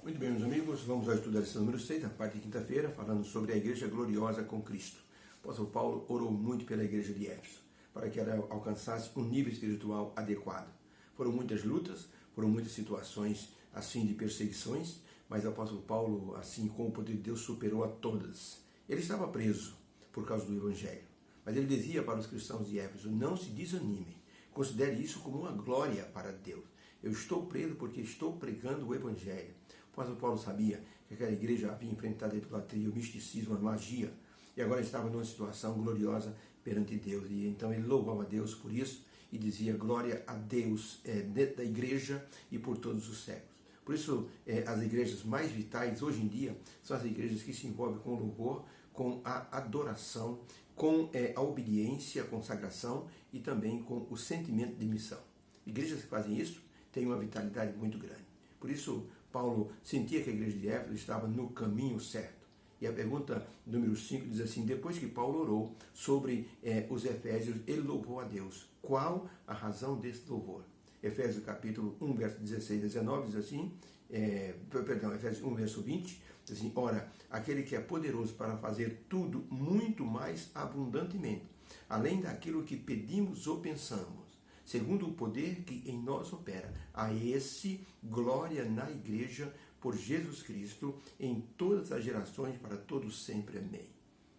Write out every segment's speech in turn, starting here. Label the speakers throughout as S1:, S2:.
S1: Muito bem, meus amigos, vamos ao estudo da lição número 6, a parte de quinta-feira, falando sobre a igreja gloriosa com Cristo. O apóstolo Paulo orou muito pela igreja de Éfeso, para que ela alcançasse um nível espiritual adequado. Foram muitas lutas, foram muitas situações, assim, de perseguições, mas o apóstolo Paulo, assim, com o poder de Deus, superou a todas. Ele estava preso por causa do evangelho, mas ele dizia para os cristãos de Éfeso: não se desanimem, considere isso como uma glória para Deus. Eu estou preso porque estou pregando o evangelho. O apóstolo Paulo sabia que aquela igreja havia enfrentado a idolatria, o misticismo, a magia, e agora estava numa situação gloriosa perante Deus. E então ele louvava a Deus por isso e dizia: glória a Deus dentro da igreja e por todos os séculos. Por isso, as igrejas mais vitais hoje em dia são as igrejas que se envolvem com o louvor, com a adoração, com a obediência, a consagração e também com o sentimento de missão. Igrejas que fazem isso têm uma vitalidade muito grande. Por isso, Paulo sentia que a igreja de Éfeso estava no caminho certo. E a pergunta número 5 diz assim: depois que Paulo orou sobre os Efésios, ele louvou a Deus. Qual a razão desse louvor? Efésios capítulo 1, verso 16 e 19 diz assim, Efésios 1, verso 20, diz assim: ora, aquele que é poderoso para fazer tudo muito mais abundantemente, além daquilo que pedimos ou pensamos, segundo o poder que em nós opera, a esse glória na igreja por Jesus Cristo em todas as gerações, para todos sempre. Amém.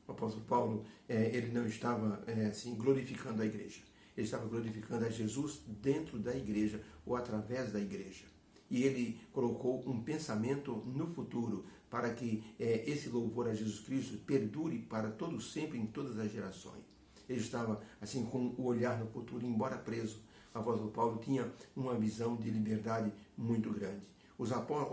S1: O apóstolo Paulo, ele não estava assim glorificando a igreja, ele estava glorificando a Jesus dentro da igreja ou através da igreja. E ele colocou um pensamento no futuro para que esse louvor a Jesus Cristo perdure para todos sempre, em todas as gerações. Ele estava assim com o olhar no futuro, embora preso. O apóstolo Paulo tinha uma visão de liberdade muito grande. O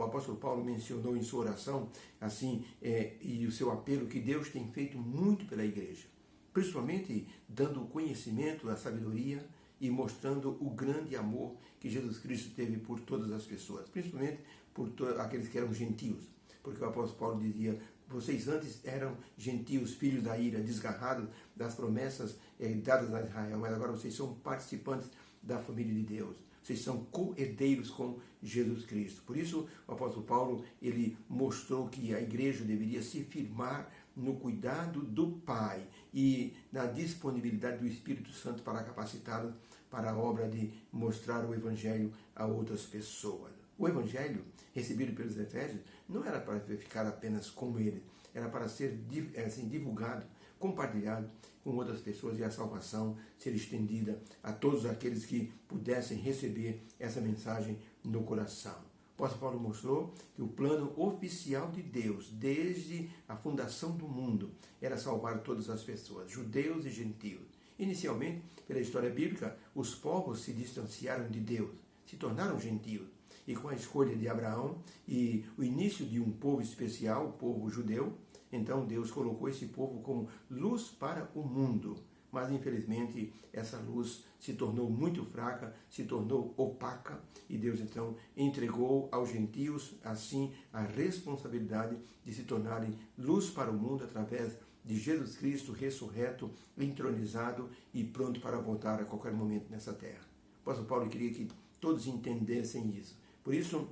S1: apóstolo Paulo mencionou em sua oração assim e o seu apelo que Deus tem feito muito pela igreja, principalmente dando o conhecimento, a sabedoria e mostrando o grande amor que Jesus Cristo teve por todas as pessoas, principalmente por aqueles que eram gentios, porque o apóstolo Paulo dizia: vocês antes eram gentios, filhos da ira, desgarrados das promessas dadas a Israel, mas agora vocês são participantes da família de Deus. Vocês são co-herdeiros com Jesus Cristo. Por isso, o apóstolo Paulo, ele mostrou que a igreja deveria se firmar no cuidado do Pai e na disponibilidade do Espírito Santo para capacitá-los para a obra de mostrar o Evangelho a outras pessoas. O Evangelho recebido pelos Efésios não era para ficar apenas com ele, era para ser assim, divulgado, compartilhado com outras pessoas e a salvação ser estendida a todos aqueles que pudessem receber essa mensagem no coração. O apóstolo Paulo mostrou que o plano oficial de Deus, desde a fundação do mundo, era salvar todas as pessoas, judeus e gentios. Inicialmente, pela história bíblica, os povos se distanciaram de Deus, se tornaram gentios. E com a escolha de Abraão e o início de um povo especial, o povo judeu, então Deus colocou esse povo como luz para o mundo. Mas infelizmente essa luz se tornou muito fraca, se tornou opaca, e Deus então entregou aos gentios assim a responsabilidade de se tornarem luz para o mundo através de Jesus Cristo ressurreto, entronizado e pronto para voltar a qualquer momento nessa terra. O apóstolo Paulo queria que todos entendessem isso. Por isso,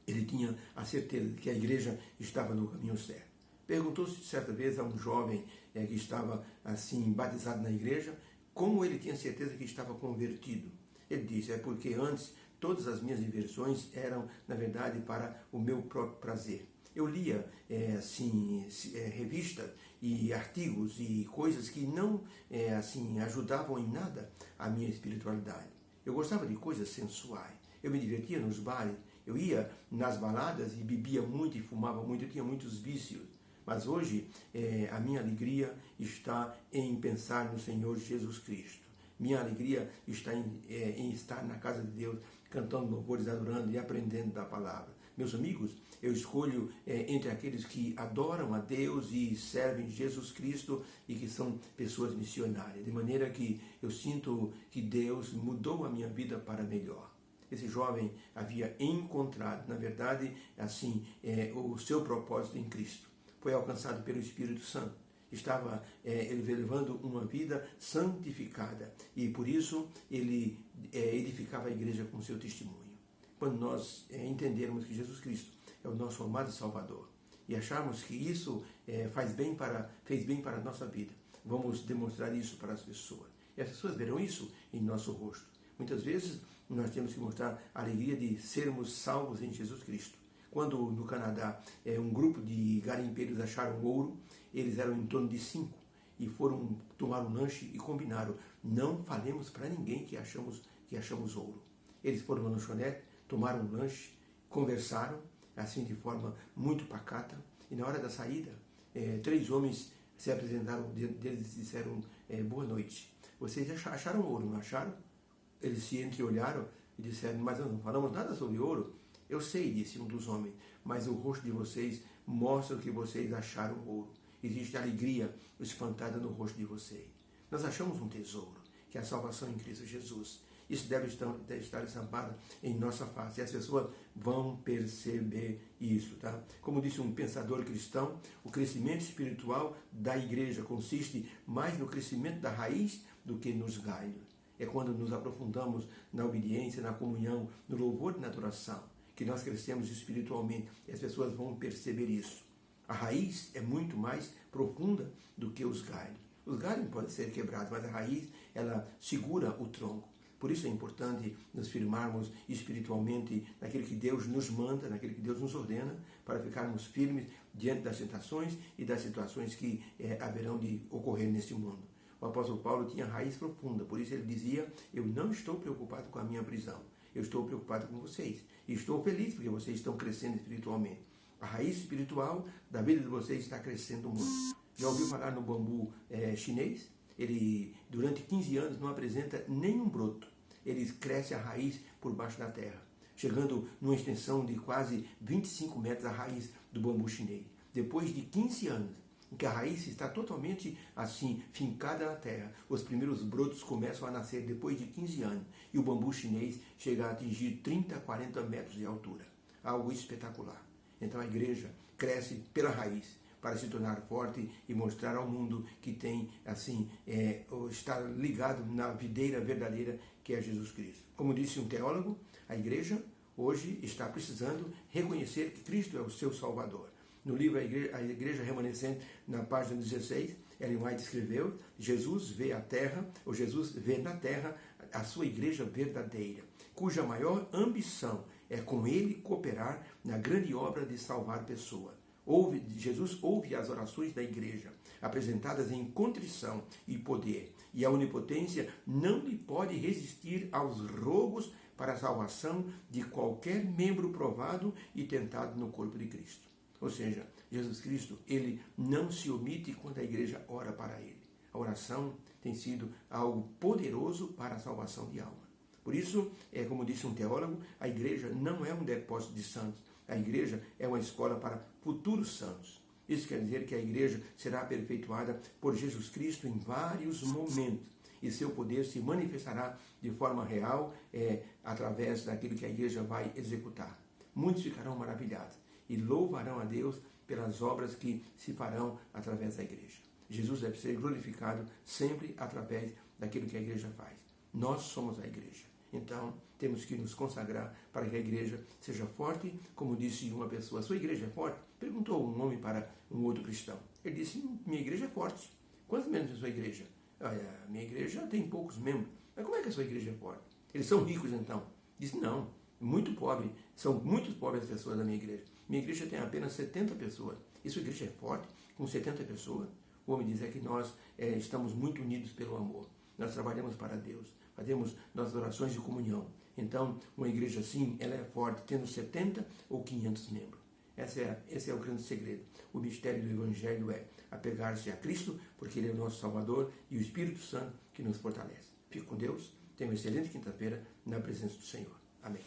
S1: ele tinha a certeza de que a igreja estava no caminho certo. Perguntou-se certa vez a um jovem que estava assim batizado na igreja, como ele tinha certeza que estava convertido. Ele disse: é porque antes todas as minhas diversões eram, na verdade, para o meu próprio prazer. Eu lia revistas e artigos e coisas que não ajudavam em nada a minha espiritualidade. Eu gostava de coisas sensuais. Eu me divertia nos bares, eu ia nas baladas e bebia muito e fumava muito, eu tinha muitos vícios. Mas hoje a minha alegria está em pensar no Senhor Jesus Cristo. Minha alegria está em estar na casa de Deus, cantando louvores, adorando e aprendendo da palavra. Meus amigos, eu escolho entre aqueles que adoram a Deus e servem Jesus Cristo e que são pessoas missionárias, de maneira que eu sinto que Deus mudou a minha vida para melhor. Esse jovem havia encontrado, na verdade, o seu propósito em Cristo. Foi alcançado pelo Espírito Santo. Estava ele levando uma vida santificada e por isso ele edificava a igreja com seu testemunho. Quando nós entendermos que Jesus Cristo é o nosso amado Salvador, e acharmos que isso fez bem para a nossa vida, vamos demonstrar isso para as pessoas. E as pessoas verão isso em nosso rosto. Muitas vezes nós temos que mostrar a alegria de sermos salvos em Jesus Cristo. Quando no Canadá um grupo de garimpeiros acharam ouro, eles eram em torno de 5 e foram tomar um lanche e combinaram: não falemos para ninguém que achamos ouro. Eles foram na lanchonete, tomaram um lanche, conversaram assim de forma muito pacata, e na hora da saída 3 homens se apresentaram deles e disseram: boa noite, vocês acharam ouro, não acharam? Eles se entreolharam e disseram: mas nós não falamos nada sobre ouro. Eu sei, disse um dos homens, mas o rosto de vocês mostra que vocês acharam ouro. Existe alegria espantada no rosto de vocês. Nós achamos um tesouro, que é a salvação em Cristo Jesus. Isso deve estar estampado em nossa face. E as pessoas vão perceber isso, tá? Como disse um pensador cristão, o crescimento espiritual da igreja consiste mais no crescimento da raiz do que nos galhos. É quando nos aprofundamos na obediência, na comunhão, no louvor e na adoração, que nós crescemos espiritualmente, e as pessoas vão perceber isso. A raiz é muito mais profunda do que os galhos. Os galhos podem ser quebrados, mas a raiz, ela segura o tronco. Por isso é importante nos firmarmos espiritualmente naquilo que Deus nos manda, naquilo que Deus nos ordena, para ficarmos firmes diante das tentações e das situações que haverão de ocorrer neste mundo. O apóstolo Paulo tinha raiz profunda, por isso ele dizia: eu não estou preocupado com a minha prisão, eu estou preocupado com vocês. E estou feliz porque vocês estão crescendo espiritualmente. A raiz espiritual da vida de vocês está crescendo muito. Já ouviu falar no bambu chinês? Ele, durante 15 anos, não apresenta nenhum broto. Ele cresce a raiz por baixo da terra, chegando numa extensão de quase 25 metros a raiz do bambu chinês. Depois de 15 anos, em que a raiz está totalmente assim, fincada na terra, os primeiros brotos começam a nascer depois de 15 anos, e o bambu chinês chega a atingir 30, 40 metros de altura. Algo espetacular. Então a igreja cresce pela raiz, para se tornar forte e mostrar ao mundo que tem, assim, estar ligado na videira verdadeira que é Jesus Cristo. Como disse um teólogo, a igreja hoje está precisando reconhecer que Cristo é o seu Salvador. No livro A Igreja Remanescente, na página 16, Ellen White escreveu: Jesus vê na terra a sua igreja verdadeira, cuja maior ambição é com ele cooperar na grande obra de salvar pessoas. Jesus ouve as orações da igreja, apresentadas em contrição e poder, e a onipotência não lhe pode resistir aos rogos para a salvação de qualquer membro provado e tentado no corpo de Cristo. Ou seja, Jesus Cristo, ele não se omite quando a igreja ora para ele. A oração tem sido algo poderoso para a salvação de alma. Por isso, como disse um teólogo, a igreja não é um depósito de santos. A igreja é uma escola para futuros santos. Isso quer dizer que a igreja será aperfeiçoada por Jesus Cristo em vários momentos, e seu poder se manifestará de forma real através daquilo que a igreja vai executar. Muitos ficarão maravilhados e louvarão a Deus pelas obras que se farão através da igreja. Jesus deve ser glorificado sempre através daquilo que a igreja faz. Nós somos a igreja. Então, temos que nos consagrar para que a igreja seja forte. Como disse uma pessoa: sua igreja é forte? Perguntou um homem para um outro cristão. Ele disse: minha igreja é forte. Quantos membros tem sua igreja? Minha igreja tem poucos membros. Mas como é que a sua igreja é forte? Eles são ricos então? Disse: não, muito pobre. São muito pobres as pessoas da minha igreja. Minha igreja tem apenas 70 pessoas. E sua igreja é forte com 70 pessoas? O homem diz que nós estamos muito unidos pelo amor. Nós trabalhamos para Deus, fazemos nossas orações de comunhão. Então, uma igreja assim, ela é forte, tendo 70 ou 500 membros. Esse é o grande segredo. O mistério do Evangelho é apegar-se a Cristo, porque Ele é o nosso Salvador, e o Espírito Santo que nos fortalece. Fique com Deus, tenha uma excelente quinta-feira na presença do Senhor. Amém.